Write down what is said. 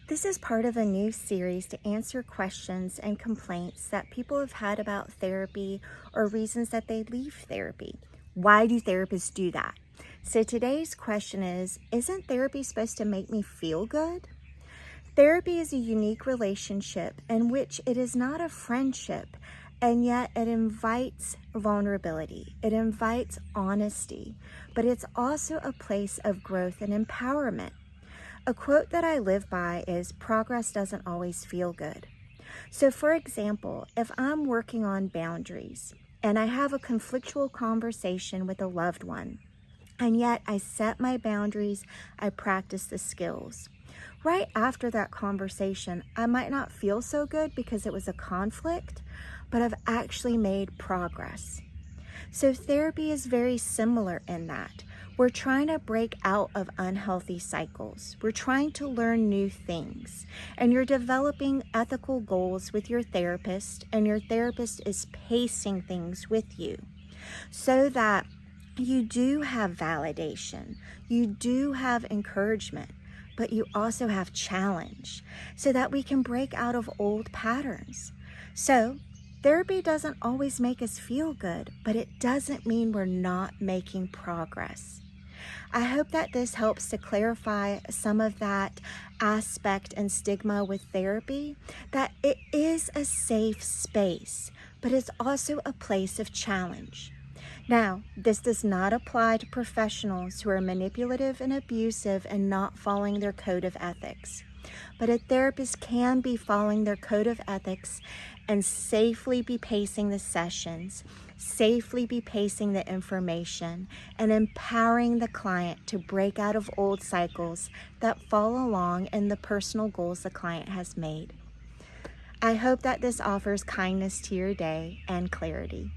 This is part of a new series to answer questions and complaints that people have had about therapy or reasons that they leave therapy. Why do therapists do that? So today's question is, isn't therapy supposed to make me feel good? Therapy is a unique relationship in which it is not a friendship, and yet it invites vulnerability. It invites honesty, but it's also a place of growth and empowerment. A quote that I live by is, progress doesn't always feel good. So for example, if I'm working on boundaries and I have a conflictual conversation with a loved one, and yet I set my boundaries, I practice the skills. Right after that conversation, I might not feel so good because it was a conflict, but I've actually made progress. So therapy is very similar in that. We're trying to break out of unhealthy cycles. We're trying to learn new things. And you're developing ethical goals with your therapist, and your therapist is pacing things with you so that you do have validation, you do have encouragement, but you also have challenge so that we can break out of old patterns. So therapy doesn't always make us feel good, but it doesn't mean we're not making progress. I hope that this helps to clarify some of that aspect and stigma with therapy, that it is a safe space, but it's also a place of challenge. Now, this does not apply to professionals who are manipulative and abusive and not following their code of ethics. But a therapist can be following their code of ethics and safely be pacing the sessions, safely be pacing the information, and empowering the client to break out of old cycles that fall along in the personal goals the client has made. I hope that this offers kindness to your day and clarity.